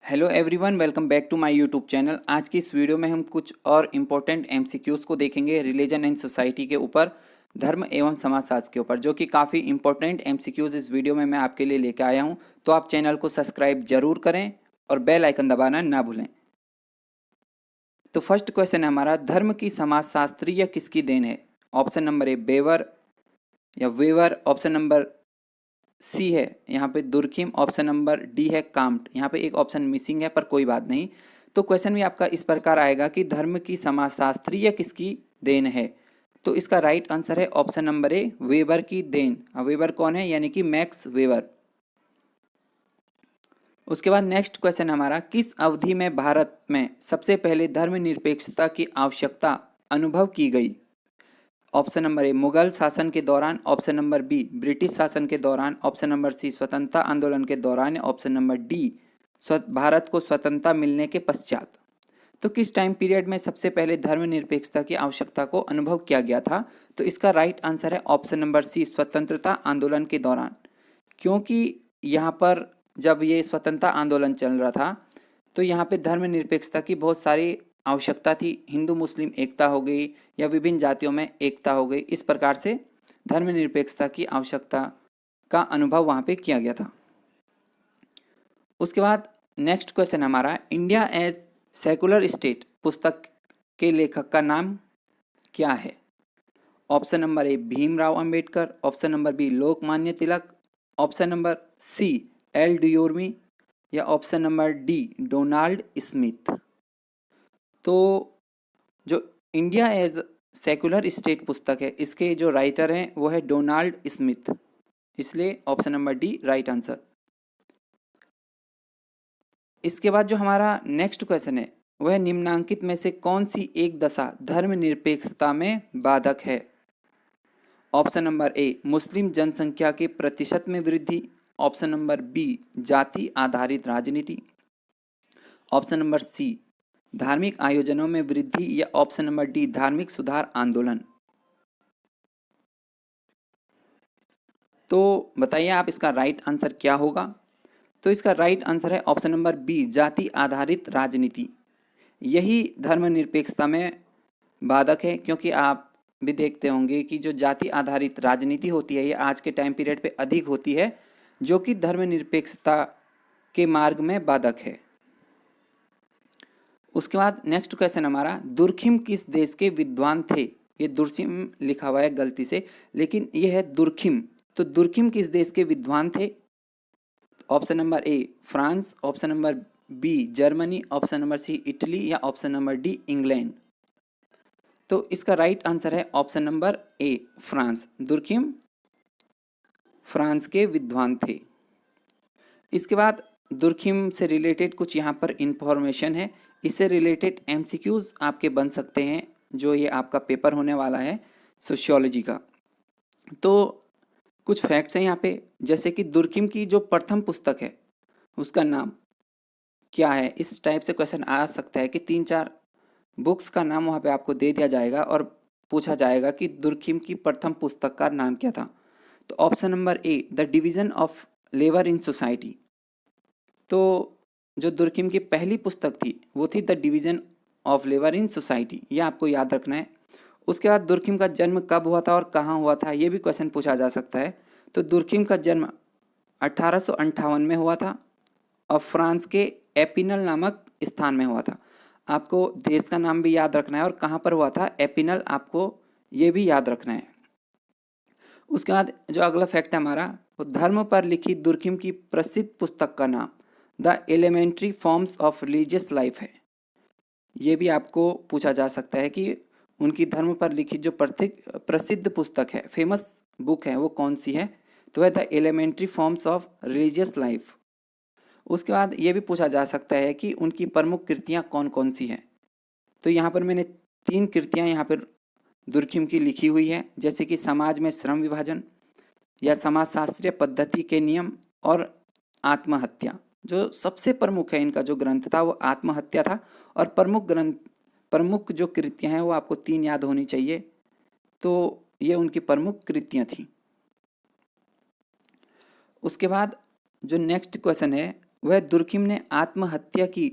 Hello everyone, welcome back to my YouTube channel. आज की इस वीडियो में हम कुछ और इम्पोर्टेंट एमसीक्यूज़ को देखेंगे रिलीजन एंड सोसाइटी के ऊपर, धर्म एवं समाजशास्त्र के ऊपर, जो कि काफ़ी इंपॉर्टेंट एमसीक्यूज़ इस वीडियो में मैं आपके लिए लेकर आया हूं। तो आप चैनल को सब्सक्राइब जरूर करें और बेल आइकन दबाना ना भूलें। तो फर्स्ट क्वेश्चन है हमारा, धर्म की समाजशास्त्रीय किसकी देन है? ऑप्शन नंबर ए बेवर या वेवर, ऑप्शन नंबर सी है यहाँ पे दुर्खिम, ऑप्शन नंबर डी है काम्ट। यहाँ पे एक ऑप्शन मिसिंग है पर कोई बात नहीं। तो क्वेश्चन भी आपका इस प्रकार आएगा कि धर्म की समाजशास्त्रीय किसकी देन है? तो इसका राइट आंसर है ऑप्शन नंबर ए, वेबर की देन। वेबर कौन है? यानी कि मैक्स वेबर। उसके बाद नेक्स्ट क्वेश्चन हमारा, किस अवधि में भारत में सबसे पहले धर्मनिरपेक्षता की आवश्यकता अनुभव की गई? ऑप्शन नंबर ए मुगल शासन के दौरान, ऑप्शन नंबर बी ब्रिटिश शासन के दौरान, ऑप्शन नंबर सी स्वतंत्रता आंदोलन के दौरान, ऑप्शन नंबर डी भारत को स्वतंत्रता मिलने के पश्चात। तो किस टाइम पीरियड में सबसे पहले धर्मनिरपेक्षता की आवश्यकता को अनुभव किया गया था? तो इसका राइट आंसर है ऑप्शन नंबर सी, स्वतंत्रता आंदोलन के दौरान। क्योंकि यहाँ पर जब ये स्वतंत्रता आंदोलन चल रहा था तो यहाँ पे धर्मनिरपेक्षता की बहुत सारी आवश्यकता थी। हिंदू मुस्लिम एकता हो गई या विभिन्न जातियों में एकता हो गई, इस प्रकार से धर्मनिरपेक्षता की आवश्यकता का अनुभव वहाँ पे किया गया था। उसके बाद नेक्स्ट क्वेश्चन हमारा, इंडिया एज सेकुलर स्टेट पुस्तक के लेखक का नाम क्या है? Option number A Bhimrao Ambedkar, option number B Lokmanya Tilak, option number C L डियोर्मी या option number D Donald Smith. तो जो इंडिया एज सेकुलर स्टेट पुस्तक है, इसके जो राइटर हैं वो है डोनाल्ड स्मिथ, इसलिए option number D right answer. इसके बाद जो हमारा नेक्स्ट क्वेश्चन है वह निम्नांकित में से कौन सी एक दशा धर्मनिरपेक्षता में बाधक है? ऑप्शन नंबर ए मुस्लिम जनसंख्या के प्रतिशत में वृद्धि, ऑप्शन नंबर बी जाति आधारित राजनीति, ऑप्शन नंबर सी धार्मिक आयोजनों में वृद्धि या ऑप्शन नंबर डी धार्मिक सुधार आंदोलन। तो बताइए आप इसका राइट आंसर क्या होगा? तो इसका राइट आंसर है ऑप्शन नंबर बी जाति आधारित राजनीति। यही धर्मनिरपेक्षता में बाधक है, क्योंकि आप भी देखते होंगे कि जो जाति आधारित राजनीति होती है ये आज के टाइम पीरियड पे अधिक होती है, जो कि धर्मनिरपेक्षता के मार्ग में बाधक है। उसके बाद नेक्स्ट क्वेश्चन हमारा, दुर्खिम किस देश के विद्वान थे? ये दुर्सिम लिखा हुआ है गलती से, लेकिन ये है दुर्खिम। तो दुर्खिम किस देश के विद्वान थे? Option number A France, option number B Germany, option number C Italy या ऑप्शन नंबर डी इंग्लैंड। तो इसका राइट आंसर है option number A France. Durkheim France के विद्वान थे। इसके बाद दुर्खिम से रिलेटेड कुछ यहाँ पर इंफॉर्मेशन है, इससे रिलेटेड एमसीक्यूज आपके बन सकते हैं जो ये आपका पेपर होने वाला है सोशियोलॉजी का। तो कुछ फैक्ट्स हैं यहाँ पे, जैसे कि दुर्खिम की जो प्रथम पुस्तक है उसका नाम क्या है? इस टाइप से क्वेश्चन आ सकता है कि 3-4 बुक्स का नाम वहाँ पे आपको दे दिया जाएगा और पूछा जाएगा कि दुर्खिम की प्रथम पुस्तक का नाम क्या था। तो option number A the division of labour in society. तो जो दुर्खिम की पहली पुस्तक थी वो थी the division of labour in society, ये आपको याद रखना है। उसके बाद दुर्खिम का जन्म कब हुआ था और कहाँ हुआ था, ये भी क्वेश्चन पूछा जा सकता है। तो दुर्खिम का जन्म 1858 में हुआ था और फ्रांस के एपिनल नामक स्थान में हुआ था। आपको देश का नाम भी याद रखना है और कहाँ पर हुआ था एपिनल, आपको ये भी याद रखना है। उसके बाद जो अगला फैक्ट है हमारा, वो धर्म पर लिखी दुर्खिम की प्रसिद्ध पुस्तक का नाम the elementary forms of religious life है। ये भी आपको पूछा जा सकता है कि उनकी धर्म पर लिखी जो प्रसिद्ध पुस्तक है, फेमस बुक है, वो कौन सी है? तो है the elementary forms of religious life. उसके बाद ये भी पूछा जा सकता है कि उनकी प्रमुख कृतियाँ कौन कौन सी हैं। तो यहाँ पर मैंने 3 कृतियाँ यहाँ पर दुर्खिम की लिखी हुई है, जैसे कि समाज में श्रम विभाजन या समाजशास्त्रीय पद्धति के नियम और आत्महत्या। जो सबसे प्रमुख है इनका जो ग्रंथ था वो आत्महत्या था, और प्रमुख जो कृतियाँ हैं वो आपको 3 याद होनी चाहिए। तो ये उनकी प्रमुख कृतियाँ थी। उसके बाद जो नेक्स्ट क्वेश्चन है वह दुर्खिम ने आत्महत्या की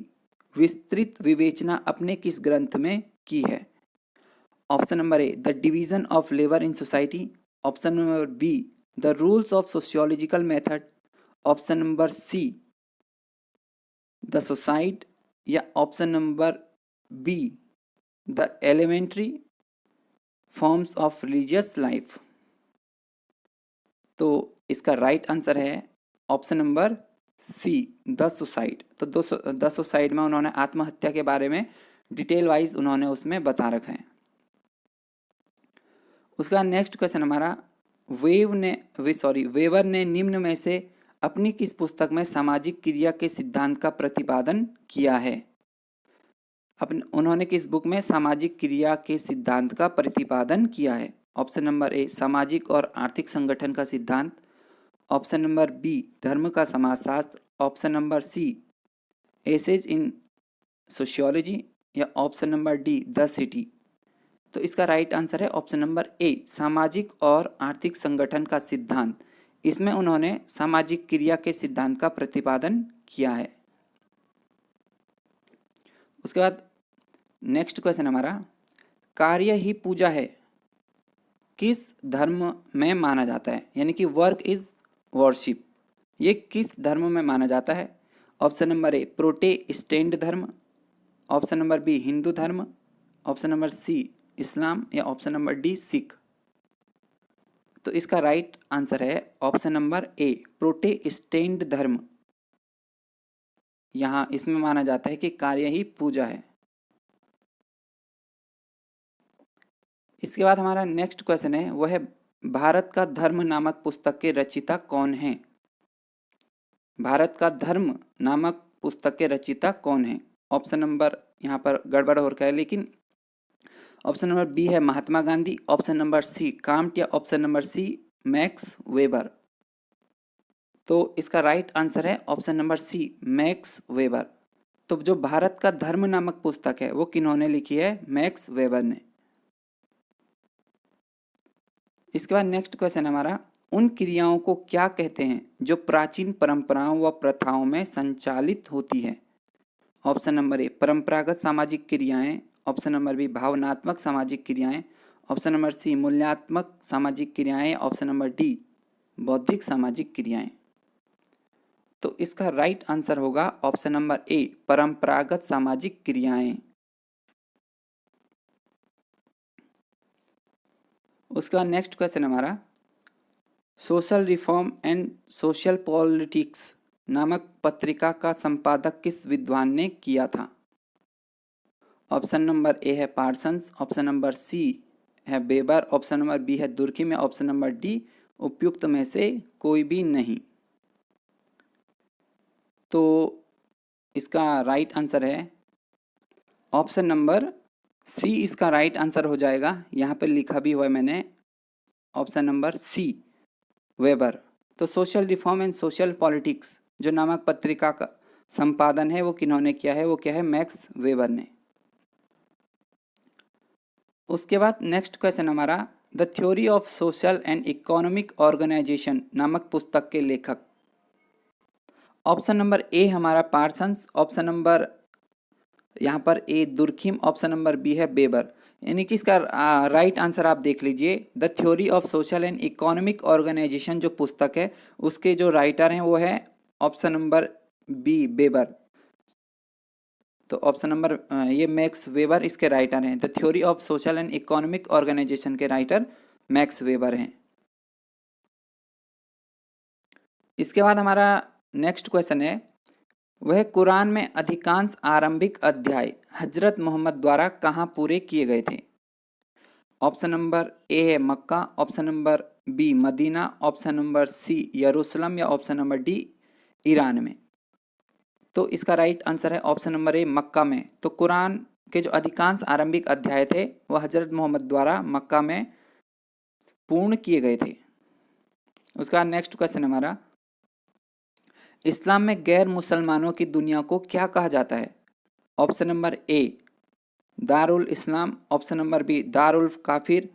विस्तृत विवेचना अपने किस ग्रंथ में की है? Option number A, the division of labour in society. Option number B, the rules of sociological method. Option number C, the suicide, या option number B, the elementary forms of religious life. तो इसका right answer है option number C, the suicide. तो the suicide में उन्होंने आत्महत्या के बारे में डिटेल वाइज उन्होंने उसमें बता रखा है। उसका नेक्स्ट क्वेश्चन हमारा, वेबर ने निम्न में से अपनी किस पुस्तक में सामाजिक क्रिया के सिद्धांत का प्रतिपादन किया है? उन्होंने किस बुक में सामाजिक क्रिया के सिद्धांत का प्रतिपादन किया है? ऑप्शन नंबर ए, सामाजिक और आर्थिक संगठन का सिद्धांत। ऑप्शन नंबर बी, धर्म का समाजशास्त्र। Option number C, essays in sociology, या option number D, the city. तो इसका राइट आंसर है ऑप्शन नंबर ए, सामाजिक और आर्थिक संगठन का सिद्धांत। इसमें उन्होंने सामाजिक क्रिया के सिद्धांत का प्रतिपादन किया है। उसके बाद नेक्स्ट क्वेश्चन हमारा, कार्य ही पूजा है किस धर्म में माना जाता है? यानी कि वर्क इज वर्शिप, ये किस धर्म में माना जाता है? ऑप्शन नंबर ए, प्रोटेस्टेंट धर्म। ऑप्शन नंबर बी, हिंदू धर्म। ऑप्शन नंबर सी, इस्लाम, या ऑप्शन नंबर डी, सिख। तो इसका राइट आंसर है ऑप्शन नंबर ए, प्रोटेस्टेंट धर्म। यहाँ इसमें माना जाता है कि कार्य ही पूजा है। इसके बाद हमारा नेक्स्ट क्वेश्चन है, वह भारत का धर्म नामक पुस्तक के रचयिता कौन है? भारत का धर्म नामक पुस्तक के रचयिता कौन है? ऑप्शन नंबर यहाँ पर गड़बड़ हो रखा है, लेकिन ऑप्शन नंबर बी है Mahatma Gandhi. Option number C, Kant, या option number C, Max Weber. तो इसका राइट आंसर है option number C, Max Weber. तो जो भारत का धर्म नामक पुस्तक है वो किन्होंने लिखी है? मैक्स वेबर ने। इसके बाद नेक्स्ट क्वेश्चन हमारा, उन क्रियाओं को क्या कहते हैं जो प्राचीन परंपराओं व प्रथाओं में संचालित होती है? ऑप्शन नंबर ए, परंपरागत सामाजिक क्रियाएं। ऑप्शन नंबर बी, भावनात्मक सामाजिक क्रियाएं। ऑप्शन नंबर सी, मूल्यात्मक सामाजिक क्रियाएं। ऑप्शन नंबर डी, बौद्धिक सामाजिक क्रियाएं। तो इसका राइट आंसर होगा ऑप्शन नंबर ए, परंपरागत सामाजिक क्रियाएं। उसका नेक्स्ट क्वेश्चन हमारा, social reform and social politics नामक पत्रिका का संपादक किस विद्वान ने किया था? ऑप्शन नंबर ए है पार्सन्स। ऑप्शन नंबर सी है बेबर। ऑप्शन नंबर बी है दुर्खिम। ऑप्शन नंबर डी, उपयुक्त में से कोई भी नहीं। तो इसका राइट आंसर है ऑप्शन नंबर सी, इसका राइट आंसर हो जाएगा। यहाँ पर लिखा भी हुआ है मैंने, ऑप्शन नंबर सी, वेबर। तो social reform and social politics जो नामक पत्रिका का संपादन है वो किन्होंने किया है? वो क्या है? मैक्स वेबर ने। उसके बाद नेक्स्ट क्वेश्चन हमारा, the theory of social and economic organisation नामक पुस्तक के लेखक। ऑप्शन नंबर ए हमारा पार्सन्स। ऑप्शन नंबर यहाँ पर A Durkheim. Option number B है बेबर। यानी कि इसका राइट आंसर आप देख लीजिए, the theory of social and economic organisation जो पुस्तक है उसके जो राइटर हैं वो है ऑप्शन नंबर बी, बेबर। तो ऑप्शन नंबर ये मैक्स वेबर इसके राइटर हैं। The theory of social and economic organisation के राइटर मैक्स वेबर हैं। इसके बाद हमारा नेक्स्ट क्वेश्चन है, वह कुरान में अधिकांश आरंभिक अध्याय हजरत मोहम्मद द्वारा कहाँ पूरे किए गए थे? ऑप्शन नंबर ए है Mecca. Option number B, Medina. Option number C, Jerusalem, या ऑप्शन नंबर डी, ईरान में। तो इसका राइट आंसर है ऑप्शन नंबर ए, मक्का में। तो कुरान के जो अधिकांश आरंभिक अध्याय थे वह हजरत मोहम्मद द्वारा मक्का में पूर्ण किए गए थे। उसका नेक्स्ट क्वेश्चन हमारा, इस्लाम में गैर मुसलमानों की दुनिया को क्या कहा जाता है? ऑप्शन नंबर ए, दारुल इस्लाम। ऑप्शन नंबर बी, दारुल काफिर।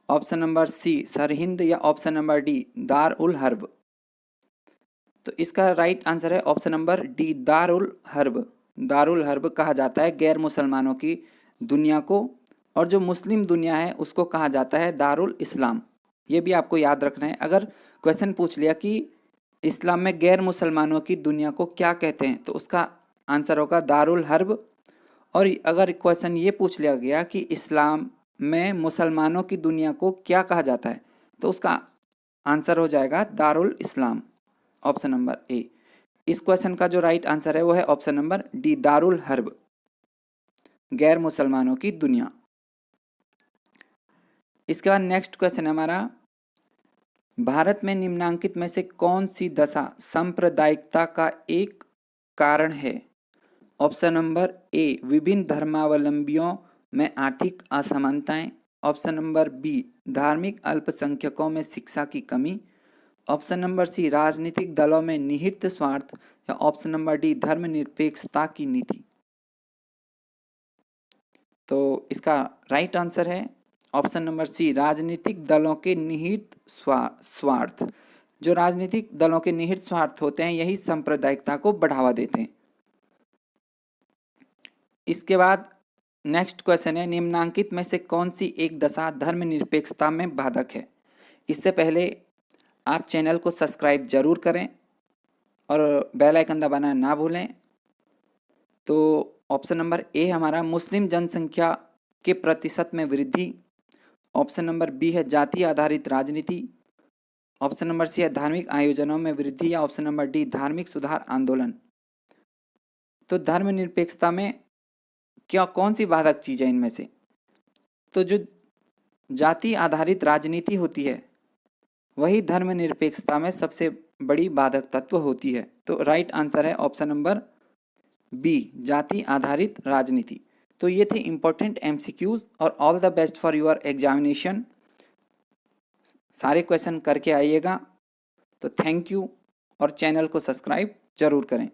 ऑप्शन नंबर सी, सरहिंद, या ऑप्शन नंबर डी, दार उल हर्ब। तो इसका राइट आंसर है option number D, Darul herb. Darul herb कहा जाता है गैर मुसलमानों की दुनिया को, और जो मुस्लिम दुनिया है उसको कहा जाता है दारुल इस्लाम। ये भी आपको याद रखना है। अगर क्वेश्चन पूछ लिया कि इस्लाम में गैर मुसलमानों की दुनिया को क्या कहते हैं, तो उसका आंसर होगा दारुल हर्ब। और अगर क्वेश्चन ये पूछ लिया गया कि इस्लाम में मुसलमानों की दुनिया को क्या कहा जाता है, तो उसका आंसर हो जाएगा दारुल इस्लाम, ऑप्शन नंबर ए। इस क्वेश्चन का जो राइट आंसर है वो है option number D, Darul herb, गैर मुसलमानों की दुनिया। इसके बाद नेक्स्ट क्वेश्चन है हमारा, भारत में निम्नांकित में से कौन सी दशा सांप्रदायिकता का एक कारण है? ऑप्शन नंबर ए, विभिन्न धर्मावलंबियों में आर्थिक असमानताएं। ऑप्शन नंबर बी, धार्मिक अल्पसंख्यकों में शिक्षा की कमी। ऑप्शन नंबर सी, राजनीतिक दलों में निहित स्वार्थ। या ऑप्शन नंबर डी, धर्मनिरपेक्षता की नीति। तो इसका राइट आंसर है ऑप्शन नंबर सी, राजनीतिक दलों के निहित स्वार्थ। जो राजनीतिक दलों के निहित स्वार्थ होते हैं यही सांप्रदायिकता को बढ़ावा देते हैं। इसके बाद नेक्स्ट क्वेश्चन है, निम्नांकित में से कौन सी एक दशा धर्मनिरपेक्षता में बाधक है? इससे पहले आप चैनल को सब्सक्राइब जरूर करें और बेल आइकन दबाना ना भूलें। तो ऑप्शन नंबर ए हमारा मुस्लिम जनसंख्या के प्रतिशत में वृद्धि। ऑप्शन नंबर बी है जाति आधारित राजनीति। ऑप्शन नंबर सी है धार्मिक आयोजनों में वृद्धि। या ऑप्शन नंबर डी, धार्मिक सुधार आंदोलन। तो धर्मनिरपेक्षता में क्या कौन सी बाधक चीज है इनमें से? तो जो जाति आधारित राजनीति होती है वही धर्मनिरपेक्षता में सबसे बड़ी बाधक तत्व होती है। तो राइट आंसर है ऑप्शन नंबर बी, जाति आधारित राजनीति। तो ये थे इंपॉर्टेंट एमसीक्यूज, और all the best for your examination. सारे क्वेश्चन करके आइएगा। तो थैंक यू, और चैनल को सब्सक्राइब जरूर करें।